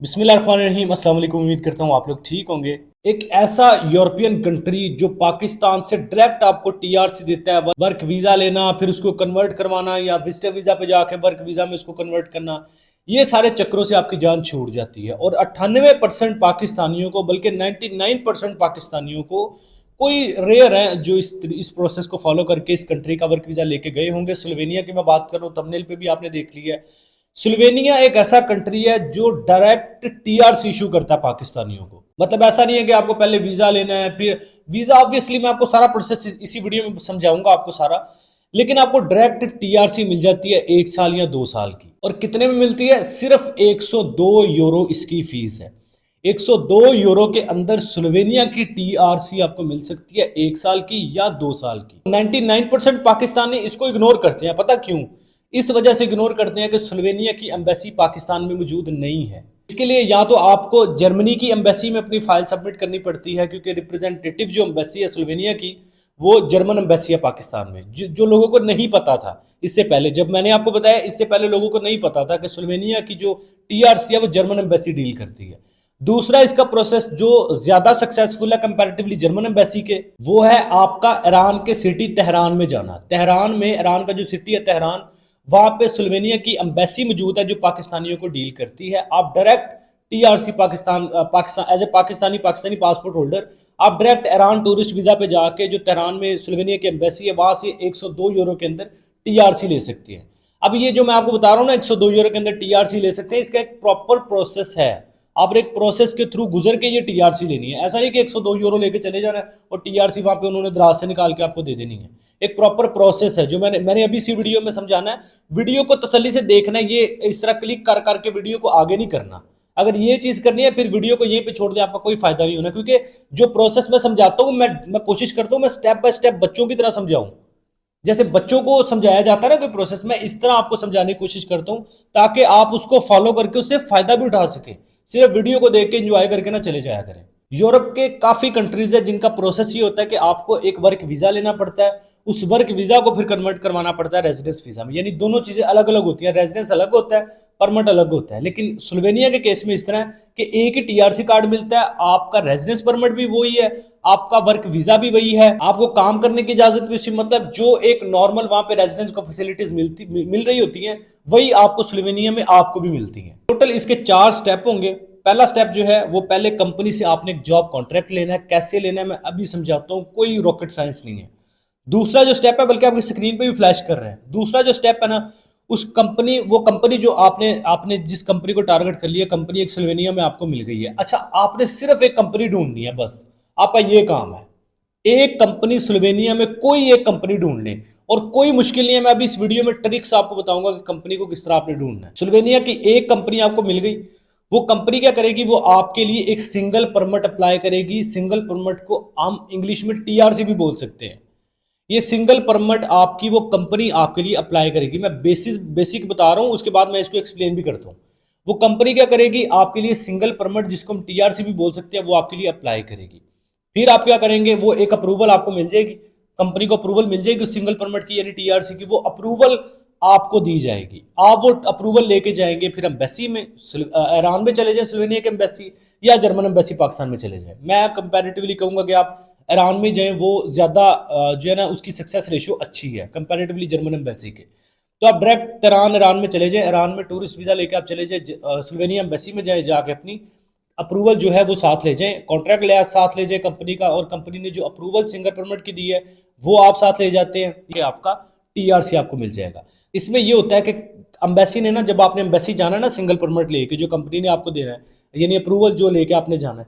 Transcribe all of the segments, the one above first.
बिस्मिल्लाहिर्रहमानिर्रहीम। अस्सलाम वालेकुम। उम्मीद करता हूँ आप लोग ठीक होंगे। एक ऐसा यूरोपियन कंट्री जो पाकिस्तान से डायरेक्ट आपको टीआरसी देता है, वर्क वीज़ा लेना, फिर उसको कन्वर्ट करवाना या विजिटर वीज़ा पे जाके वर्क वीज़ा में उसको कन्वर्ट करना, ये सारे चक्रों से आपकी जान छूट जाती है। और 98% पाकिस्तानियों को, बल्कि 99% पाकिस्तानियों को, कोई रेयर है जो इस प्रोसेस को फॉलो करके इस कंट्री का वर्क वीज़ा लेके गए होंगे। स्लोवेनिया की मैं बात कर रहा हूँ, थंबनेल पे भी आपने देख लिया है। स्लोवेनिया एक ऐसा कंट्री है जो डायरेक्ट टीआरसी इशू करता है पाकिस्तानियों को। मतलब ऐसा नहीं है कि आपको पहले वीजा लेना है, फिर वीजा ऑब्वियसली मैं आपको सारा प्रोसेस इसी वीडियो में समझाऊंगा आपको सारा, लेकिन आपको डायरेक्ट टीआरसी मिल जाती है 1 साल या 2 साल की। और कितने में मिलती है? सिर्फ 102 यूरो इसकी फीस है। 102 यूरो के अंदर स्लोवेनिया की टीआरसी आपको मिल सकती है 1 साल की या 2 साल की। 99% पाकिस्तानी इसको इग्नोर करते हैं। पता क्यों? इस वजह से इग्नोर करते हैं कि स्लोवेनिया की एम्बेसी पाकिस्तान में मौजूद नहीं है। इसके लिए या तो आपको जर्मनी की एम्बेसी में अपनी फाइल सबमिट करनी पड़ती है, क्योंकि रिप्रेजेंटेटिव जो एम्बेसी है स्लोवेनिया की, वो जर्मन एम्बेसी है पाकिस्तान में। जो लोगों को नहीं पता था इससे पहले, जब मैंने आपको बताया, इससे पहले लोगों को नहीं पता था कि स्लोवेनिया की जो टीआरसी है वो जर्मन एम्बेसी डील करती है। दूसरा इसका प्रोसेस जो ज्यादा सक्सेसफुल है कंपैरेटिवली जर्मन एम्बेसी के, वो है आपका ईरान के सिटी तेहरान में जाना। तेहरान में, ईरान का जो सिटी है तेहरान, वहां पे स्लोवेनिया की एम्बेसी मौजूद है जो पाकिस्तानियों को डील करती है। आप direct TRC Pakistan as a Pakistani passport holder आप डायरेक्ट ईरान टूरिस्ट वीजा पे जाके, जो तेहरान में स्लोवेनिया की एम्बेसी है, वहां से 102 यूरो के अंदर टीआरसी ले सकती है। अब ये जो मैं आपको बता रहा हूँ ना, 102 यूरो के अंदर टीआरसी ले सकते हैं, इसका एक प्रॉपर प्रोसेस है। आप एक प्रोसेस के थ्रू गुजर के ये टीआरसी लेनी है। ऐसा नहीं कि 102 यूरो लेके चले जाना है और टीआरसी वहां पे उन्होंने दराज से निकाल के आपको दे देनी है। एक प्रॉपर प्रोसेस है जो मैंने अभी इसी वीडियो में समझाना है। वीडियो को तसल्ली से देखना है, ये इस तरह क्लिक कर करके वीडियो को आगे नहीं करना। अगर ये चीज करनी है फिर वीडियो को यहीं पे छोड़ दें, आपका कोई फायदा नहीं होना। क्योंकि जो प्रोसेस मैं समझाता हूँ, मैं कोशिश करता हूँ मैं स्टेप बाय स्टेप बच्चों की तरह समझाऊं। जैसे बच्चों को समझाया जाता है ना कोई प्रोसेस, मैं इस तरह आपको समझाने की कोशिश करता हूं ताकि आप उसको फॉलो करके उससे फायदा भी उठा सके। सिर्फ वीडियो को देख के एंजॉय करके ना चले जाया करें। यूरोप के काफी कंट्रीज है जिनका प्रोसेस ये होता है कि आपको एक वर्क वीजा लेना पड़ता है, उस वर्क वीजा को फिर कन्वर्ट करवाना पड़ता है रेजिडेंस वीजा में। यानी दोनों चीजें अलग अलग होती हैं, रेजिडेंस अलग होता है, परमिट अलग होता है। लेकिन स्लोवेनिया के केस में इस तरह है कि एक ही टीआरसी कार्ड मिलता है, आपका रेजिडेंस परमिट भी वही है, आपका वर्क वीजा भी वही है, आपको काम करने की इजाजत भी उसी, मतलब जो एक नॉर्मल वहां पे रेजिडेंस को फैसिलिटीज मिल रही होती हैं, वही आपको स्लोवेनिया में आपको भी मिलती हैं। टोटल इसके 4 स्टेप होंगे। पहला स्टेप जो है वो पहले कंपनी से आपने एक जॉब कॉन्ट्रैक्ट लेना है। कैसे लेना है मैं अभी समझाता हूँ, कोई रॉकेट साइंस नहीं है। दूसरा जो स्टेप है, बल्कि आपकी स्क्रीन पे भी फ्लैश कर रहे हैं, दूसरा जो स्टेप है ना, वो कंपनी जो आपने आपने जिस कंपनी को टारगेट कर लिया, कंपनी एक स्लोवेनिया में आपको मिल गई है। अच्छा, आपने सिर्फ एक कंपनी ढूंढनी है, बस आपका ये काम है। एक कंपनी स्लोवेनिया में, कोई एक कंपनी ढूंढ लें, और कोई मुश्किल नहीं है। मैं अभी इस वीडियो में ट्रिक्स आपको बताऊंगा कि कंपनी को किस तरह आपने ढूंढना है। स्लोवेनिया की एक कंपनी आपको मिल गई। वो कंपनी क्या करेगी? वो आपके लिए एक सिंगल परमिट अप्लाई करेगी। सिंगल परमिट को हम इंग्लिश में टीआरसी भी बोल सकते हैं। ये सिंगल परमिट आपकी वो कंपनी आपके लिए अप्लाई करेगी। मैं बेसिक बता रहा हूं, उसके बाद मैं इसको एक्सप्लेन भी करता हूं। वो कंपनी क्या करेगी? आपके लिए सिंगल परमिट, जिसको हम टीआरसी भी बोल सकते हैं, वो आपके लिए अप्लाई करेगी। फिर आप क्या करेंगे? वो एक अप्रूवल आपको मिल जाएगी, कंपनी को अप्रूवल मिल जाएगी सिंगल परमिट की यानी टीआरसी की। वो अप्रूवल आपको दी जाएगी, आप वो अप्रूवल लेके जाएंगे फिर एम्बेसी में, ईरान में चले जाए स्लोवेनिया की एम्बेसी, या जर्मन एम्बेसी पाकिस्तान में चले जाए। मैं कंपैरेटिवली कहूंगा कि आप ईरान में जाएं, वो ज्यादा जो है ना, उसकी सक्सेस रेशियो अच्छी है कंपैरेटिवली जर्मन एम्बेसी के। तो आप डायरेक्ट ईरान में चले जाए, ईरान में टूरिस्ट वीजा लेके आप चले जाए, स्लोवेनिया एम्बेसी में जाए, जाके अपनी अप्रूवल जो है वो साथ ले जाएं, कॉन्ट्रैक्ट ले साथ ले जाए कंपनी का, और कंपनी ने जो अप्रूवल सिंगल परमिट की दी है वो आप साथ ले जाते हैं, ये आपका टीआरसी आपको मिल जाएगा। इसमें ये होता है कि एम्बेसी ने ना, जब आपने एम्बेसी जाना है ना सिंगल परमिट लेके, जो कंपनी ने आपको देना है यानी अप्रूवल जो लेके आपने जाना है,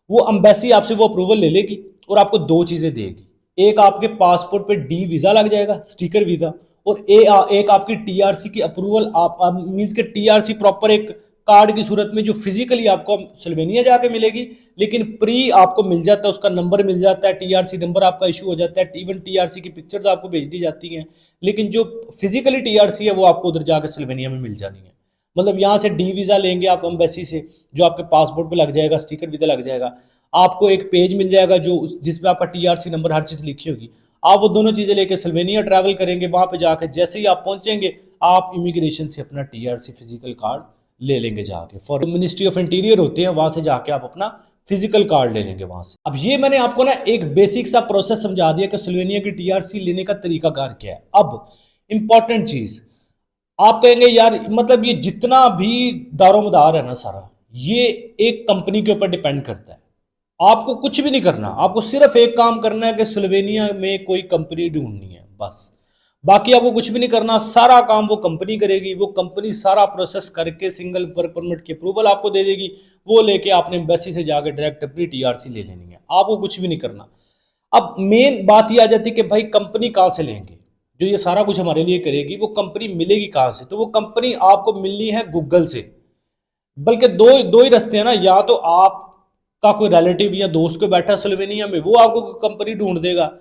वो एम्बेसी आपसे वो अप्रूवल ले लेगी और आपको 2 चीजें देगी। एक आपके पासपोर्ट पे डी वीजा लग जाएगा, स्टिकर वीजा, और एक आपकी टीआरसी की अप्रूवल, आप मींस के टीआरसी प्रॉपर एक कार्ड की सूरत में जो फिजिकली आपको स्लोवेनिया जाके मिलेगी, लेकिन प्री आपको मिल जाता है, उसका नंबर मिल जाता है, टीआरसी नंबर आपका इशू हो जाता है, इवन टीआरसी की पिक्चर्स आपको भेज दी जाती हैं। लेकिन जो फिजिकली टीआरसी है वो आपको उधर जाकर स्लोवेनिया में मिल जानी है। मतलब यहाँ से डी वीज़ा लेंगे आप एम्बेसी से, जो आपके पासपोर्ट पे लग जाएगा, स्टिकर वीज़ा लग जाएगा, आपको एक पेज मिल जाएगा जो जिसमें आपका टीआरसी नंबर हर चीज़ लिखी होगी। आप वो दोनों चीज़ें लेके स्लोवेनिया ट्रैवल करेंगे। वहाँ पे जाकर जैसे ही आप पहुँचेंगे, आप इमिग्रेशन से अपना टीआरसी फिजिकल कार्ड ले लेंगे जाके। फॉर मिनिस्ट्री ऑफ इंटीरियर होते हैं, वहां से जाके आप अपना फिजिकल कार्ड ले लेंगे वहां से। अब ये मैंने आपको ना एक बेसिक सा प्रोसेस समझा दिया कि स्लोवेनिया की टीआरसी लेने का तरीकाकार क्या है। अब इंपॉर्टेंट चीज, आप कहेंगे यार मतलब ये जितना भी दारोमदार है ना सारा, ये एक कंपनी के ऊपर डिपेंड करता है। आपको कुछ भी नहीं करना, आपको सिर्फ एक काम करना है कि स्लोवेनिया में कोई कंपनी ढूंढनी है, बस। बाकी आपको कुछ भी नहीं करना, सारा काम वो कंपनी करेगी। वो कंपनी सारा प्रोसेस करके सिंगल वर्क परमिट की अप्रूवल आपको दे देगी। वो लेके आपने एम्बेसी से जाकर डायरेक्ट अपनी टीआरसी ले लेनी है, आपको कुछ भी नहीं करना। अब मेन बात ये आ जाती है कि भाई कंपनी कहाँ से लेंगे, जो ये सारा कुछ हमारे लिए करेगी, वो कंपनी मिलेगी कहाँ से? तो वो कंपनी आपको मिलनी है गूगल से। बल्कि दो दो ही रास्ते हैं ना, या तो आपका कोई रिलेटिव या दोस्त को बैठा स्लोवेनिया में, वो आपको कंपनी ढूंढ देगा,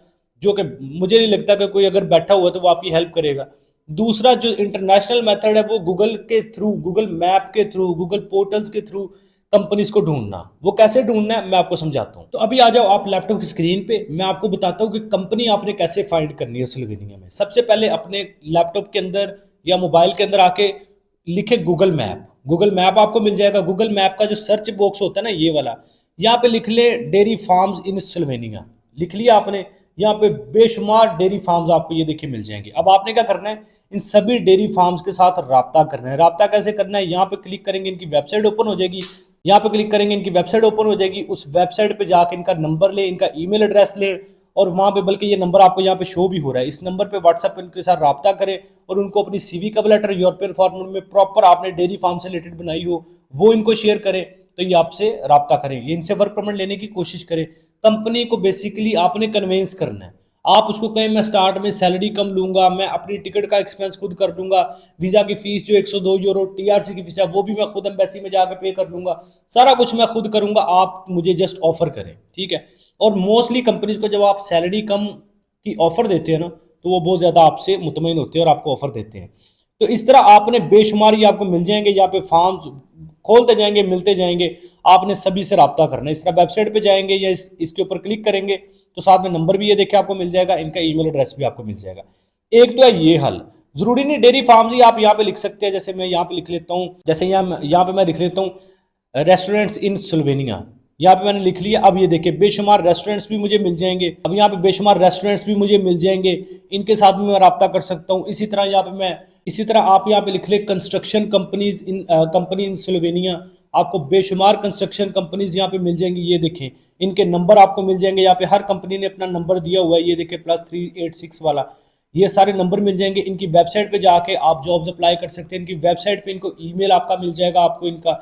जो कि मुझे नहीं लगता कि कोई अगर बैठा हुआ तो वो आपकी हेल्प करेगा। दूसरा जो इंटरनेशनल मेथड है वो गूगल के थ्रू, गूगल मैप के थ्रू, गूगल पोर्टल्स के थ्रू कंपनीज को ढूंढना। वो कैसे ढूंढना है मैं आपको समझाता हूँ। तो अभी आ जाओ आप लैपटॉप की स्क्रीन पे, मैं आपको बताता हूँ कि कंपनी आपने कैसे फाइंड करनी है स्लोवेनिया में। सबसे पहले अपने लैपटॉप के अंदर या मोबाइल के अंदर आके लिखे गूगल मैप। गूगल मैप आपको मिल जाएगा। गूगल मैप का जो सर्च बॉक्स होता है ना, ये वाला, यहाँ पे लिख ले डेयरी फार्म्स इन स्लोवेनिया, लिख लिया आपने। यहाँ पे बेशुमार डेयरी फार्म्स आपको ये देखिए मिल जाएंगे। अब आपने क्या करना है, इन सभी डेयरी फार्म्स के साथ राब्ता करना है। राब्ता कैसे करना है, यहाँ पे क्लिक करेंगे, इनकी वेबसाइट ओपन हो जाएगी। यहाँ पे क्लिक करेंगे, इनकी वेबसाइट ओपन हो जाएगी। उस वेबसाइट पे जाके इनका नंबर ले, इनका ईमेल एड्रेस ले, और वहाँ पे बल्कि ये नंबर आपको यहाँ पे शो भी हो रहा है, इस नंबर पे व्हाट्सएप पे उनके साथ राब्ता करें और उनको अपनी CV cover letter European format में प्रॉपर आपने डेयरी फार्म से रिलेटेड बनाई हो वो इनको शेयर करें, तो ये आपसे राब्ता करेंगे, इनसे वर्क परमिट लेने की कोशिश करें। कंपनी को बेसिकली आपने कन्वेंस करना है। आप उसको कहें मैं स्टार्ट में सैलरी कम लूंगा, मैं अपनी टिकट का एक्सपेंस खुद कर दूंगा, वीजा की फीस जो 102 यूरो टीआरसी की फीस है वो भी मैं खुद एम्बेसी में जाकर पे कर लूंगा, सारा कुछ मैं खुद करूंगा, आप मुझे जस्ट ऑफर करें, ठीक है। और मोस्टली कंपनीज को जब आप सैलरी कम की ऑफर देते हैं ना, तो वो बहुत ज़्यादा आपसे मुतमईन होते हैं और आपको ऑफर देते हैं। तो इस तरह आपने बेशुमार ये आपको मिल जाएंगे, यहाँ पे फॉर्म्स खोलते जाएंगे, मिलते जाएंगे, आपने सभी से राब्ता करना है। इस तरह वेबसाइट पे जाएंगे या इसके ऊपर क्लिक करेंगे तो साथ में नंबर भी ये देखे आपको मिल जाएगा, इनका ईमेल एड्रेस भी आपको मिल जाएगा। एक तो है ये हल, जरूरी नहीं डेयरी फार्म्स ही आप यहाँ पे लिख सकते हैं। जैसे मैं यहाँ पे लिख लेता हूँ, जैसे यहाँ पे मैं लिख लेता हूँ रेस्टोरेंट्स इन स्लोवेनिया, यहाँ पे मैंने लिख लिया। अब ये देखिए बेशुमार रेस्टोरेंट्स भी मुझे मिल जाएंगे। अब यहाँ पे बेशुमार रेस्टोरेंट्स भी मुझे मिल जाएंगे, इनके साथ भी मैं राब्ता कर सकता हूँ। इसी तरह यहाँ पे मैं, इसी तरह आप यहाँ पे लिख ले construction companies in company in Slovenia, आपको बेशुमार कंस्ट्रक्शन कंपनीज यहाँ पे मिल जाएंगी। ये देखें इनके नंबर आपको मिल जाएंगे, यहाँ पे हर कंपनी ने अपना नंबर दिया हुआ है, ये देखें +386 वाला, ये सारे नंबर मिल जाएंगे। इनकी वेबसाइट पे जाके आप जॉब्स अप्लाई कर सकते हैं। इनकी वेबसाइट पे इनको ईमेल आपका मिल जाएगा आपको इनका,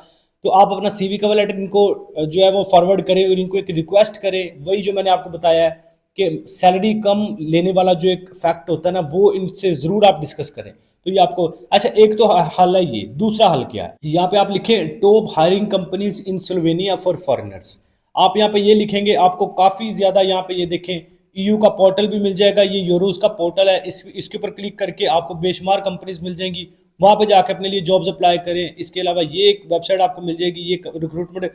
तो आप अपना सीवी कवर लेटर इनको जो है वो फॉरवर्ड करें और इनको एक रिक्वेस्ट करें। वही जो मैंने आपको बताया है कि सैलरी कम लेने वाला जो एक फैक्ट होता है ना, वो इनसे ज़रूर आप डिस्कस करें। तो ये आपको, अच्छा एक तो हल है ये, दूसरा हल क्या है, यहाँ पे आप लिखें top hiring companies in Slovenia for foreigners. आप यहाँ पे ये लिखेंगे, आपको काफ़ी ज़्यादा यहाँ पे ये देखें ईयू का पोर्टल भी मिल जाएगा, ये यूरोज का पोर्टल है, इसके ऊपर क्लिक करके आपको बेशुमार कंपनीज मिल जाएंगी, वहाँ पे जाके अपने लिए जॉब्स अप्लाई करें। इसके अलावा ये एक वेबसाइट आपको मिल जाएगी, ये रिक्रूटमेंट,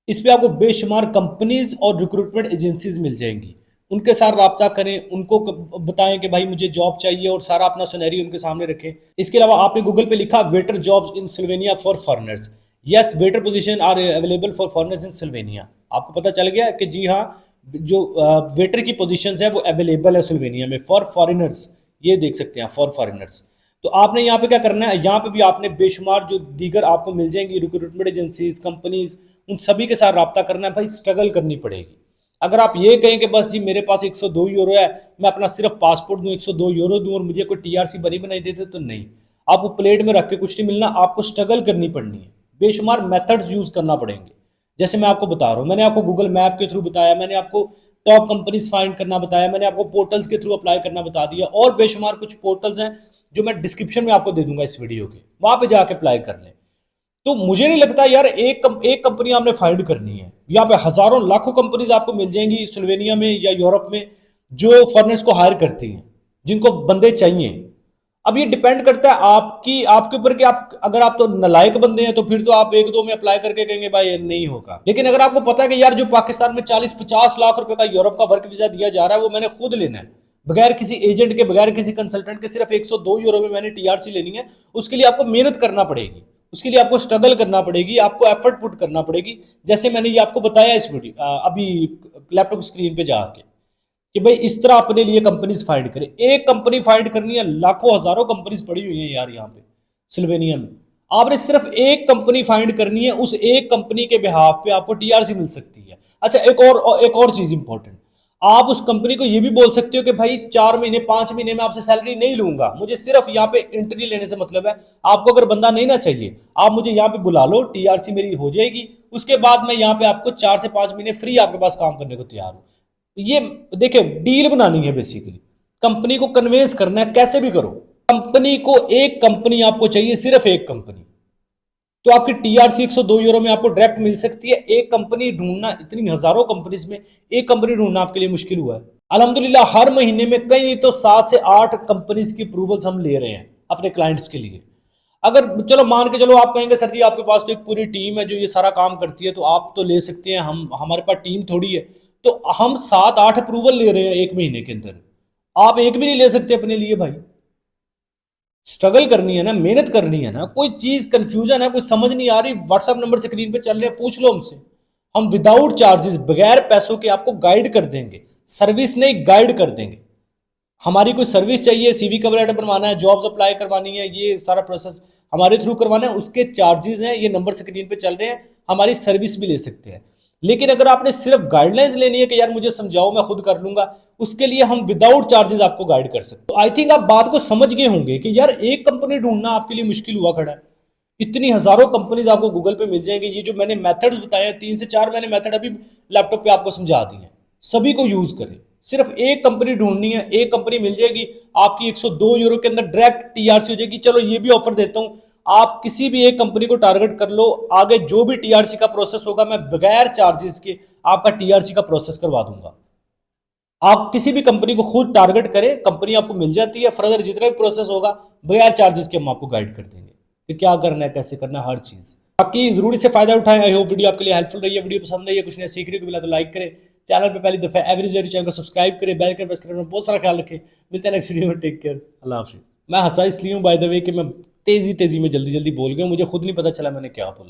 इस पर आपको बेशुमार कंपनीज और रिक्रूटमेंट एजेंसीज मिल जाएंगी, उनके साथ राब्ता करें, उनको बताएं कि भाई मुझे जॉब चाहिए और सारा अपना सिनेरियो उनके सामने रखें। इसके अलावा आपने गूगल पे लिखा waiter jobs in Slovenia for foreigners, yes waiter position are available for foreigners in Slovenia. आपको पता चल गया कि जी हाँ, जो वेटर की पोजीशंस है वो अवेलेबल है स्लोवेनिया में फॉर फॉरेनर्स, ये देख सकते हैं फॉर फॉरेनर्स। तो आपने यहाँ पे क्या करना है, यहाँ पे भी आपने बेशुमार जो दीगर आपको मिल जाएंगी रिक्रूटमेंट एजेंसीज कंपनीज, उन सभी के साथ राब्ता करना है। भाई स्ट्रगल करनी पड़ेगी। अगर आप ये कहें कि बस जी मेरे पास 102 यूरो है, मैं अपना सिर्फ पासपोर्ट दूं 102 यूरो दूं और मुझे कोई टीआरसी बनी बनाई देते, तो नहीं, आपको प्लेट में रख के कुछ नहीं मिलना, आपको स्ट्रगल करनी पड़नी है, बेशुमार मेथड्स यूज करना पड़ेंगे। जैसे मैं आपको बता रहा हूँ, मैंने आपको गूगल मैप के थ्रू बताया, मैंने आपको टॉप कंपनीज फाइंड करना बताया, मैंने आपको पोर्टल्स के थ्रू अप्लाई करना बता दिया, और बेशुमार कुछ पोर्टल्स हैं जो मैं डिस्क्रिप्शन में आपको दे दूंगा इस वीडियो के, वहां पे जाके अप्लाई कर लें। तो मुझे नहीं लगता यार एक कंपनी आपने फाइंड करनी है, यहाँ पे हजारों लाखों कंपनीज आपको मिल जाएंगी स्लोवेनिया में या यूरोप में जो फॉरेनर्स को हायर करती हैं, जिनको बंदे चाहिए। अब ये डिपेंड करता है आपके ऊपर कि आप, अगर आप तो नालायक बंदे हैं तो फिर तो आप एक दो में अप्लाई करके कहेंगे भाई ये नहीं होगा। लेकिन अगर आपको पता है कि यार जो पाकिस्तान में 40-50 लाख रुपए का यूरोप का वर्क वीजा दिया जा रहा है वो मैंने खुद लेना है, बगैर किसी एजेंट के, बगैर किसी कंसल्टेंट के, सिर्फ 102 यूरो में मैंने टीआरसी लेनी है, उसके लिए आपको मेहनत करना पड़ेगी, उसके लिए आपको स्ट्रगल करना पड़ेगी, आपको एफर्ट पुट करना पड़ेगी। जैसे मैंने ये आपको बताया इस वीडियो अभी लैपटॉप स्क्रीन पे जाके कि भाई इस तरह अपने लिए कंपनीज फाइंड करें। एक कंपनी फाइंड करनी है, लाखों हजारों कंपनीज पड़ी हुई हैं यार यहाँ पे सिल्वेनिया में। आपने सिर्फ एक कंपनी फाइंड करनी है, उस एक कंपनी के बिहाफ पे आपको टीआरसी मिल सकती है। अच्छा, एक और चीज इंपॉर्टेंट, आप उस कंपनी को ये भी बोल सकते हो कि भाई 4 महीने 5 महीने में आपसे सैलरी नहीं लूंगा, मुझे सिर्फ यहाँ पे इंटरव्यू लेने से मतलब है। आपको अगर बंदा नहीं ना चाहिए, आप मुझे यहाँ पे बुला लो, टीआरसी मेरी हो जाएगी, उसके बाद मैं यहाँ पे आपको 4 से 5 महीने फ्री आपके पास काम करने को तैयार हूँ। ये देखिए, डील बनानी है बेसिकली, कंपनी को कन्वेंस करना है, कैसे भी करो। कंपनी को एक कंपनी आपको चाहिए, सिर्फ एक कंपनी, तो आपकी टीआरसी 102 यूरो में आपको डायरेक्ट मिल सकती है। एक कंपनी ढूंढना, इतनी हजारों कंपनीज में एक कंपनी ढूंढना आपके लिए मुश्किल हुआ है। अल्हम्दुलिल्लाह हर महीने में कई नहीं तो 7 से 8 कंपनीज की अप्रूवल्स हम ले रहे हैं अपने क्लाइंट्स के लिए। अगर चलो मान के चलो, आप कहेंगे सर जी आपके पास तो एक पूरी टीम है जो ये सारा काम करती है, तो आप तो ले सकते हैं, हम हमारे पास टीम थोड़ी है। तो हम 7-8 अप्रूवल ले रहे हैं एक महीने के अंदर, आप एक भी नहीं ले सकते अपने लिए भाई। स्ट्रगल करनी है ना, मेहनत करनी है ना। कोई चीज कंफ्यूजन है, कोई समझ नहीं आ रही, व्हाट्सएप नंबर स्क्रीन पे चल रहे हैं, पूछ लो हमसे। हम विदाउट चार्जेस, बगैर पैसों के आपको गाइड कर देंगे, सर्विस नहीं गाइड कर देंगे। हमारी कोई सर्विस चाहिए, सीवी कवर लेटर बनवाना है, जॉब्स अप्लाई करवानी है, ये सारा प्रोसेस हमारे थ्रू करवाना है, उसके चार्जेस हैं, ये नंबर स्क्रीन पे चल रहे हैं। हमारी सर्विस भी ले सकते हैं। लेकिन अगर आपने सिर्फ गाइडलाइंस लेनी है कि यार मुझे समझाओ मैं खुद कर लूंगा, उसके लिए हम विदाउट चार्जेस आपको गाइड कर सकते हैं। तो आई थिंक आप बात को समझ गए होंगे कि यार एक कंपनी ढूंढना आपके लिए मुश्किल हुआ खड़ा है। इतनी हजारों कंपनीज आपको गूगल पे मिल जाएंगी। ये जो मैंने मेथड्स बताए हैं, 3 से 4 मैंने मेथड अभी लैपटॉप पे आपको समझा दिए हैं, सभी को यूज करें। सिर्फ एक कंपनी ढूंढनी है, एक कंपनी मिल जाएगी, आपकी 102 यूरो के अंदर डायरेक्ट टीआरसी हो जाएगी। चलो ये भी ऑफर देता हूं, आप किसी भी एक कंपनी को टारगेट कर लो, आगे जो भी टीआरसी का प्रोसेस होगा मैं बगैर चार्जेस के आपका टीआरसी का प्रोसेस करवा दूंगा। आप किसी भी कंपनी को खुद टारगेट करें, कंपनी आपको मिल जाती है। फर्दर जितना भी प्रोसेस होगा बगैर चार्जेस के हम आपको गाइड कर देंगे कि क्या करना है, कैसे करना है, हर चीज। बाकी जरूरी से फायदा उठाएं। आई होप वीडियो आपके लिए हेल्पफुल रही है। वीडियो पसंद आई है, कुछ नया सीखने को मिला तो लाइक करें, चैनल पे पहली दफा एवरेज चैनल को सब्सक्राइब करें, बेल आइकन प्रेस करें। बहुत सारा ख्याल रखें, मिलते हैं नेक्स्ट वीडियो में। टेक केयर, अल्लाह हाफिज। मैं हंसा इसलिए हूँ बाय द वे कि मैं तेजी तेजी में जल्दी जल्दी बोल गया, मुझे खुद नहीं पता चला मैंने क्या बोला।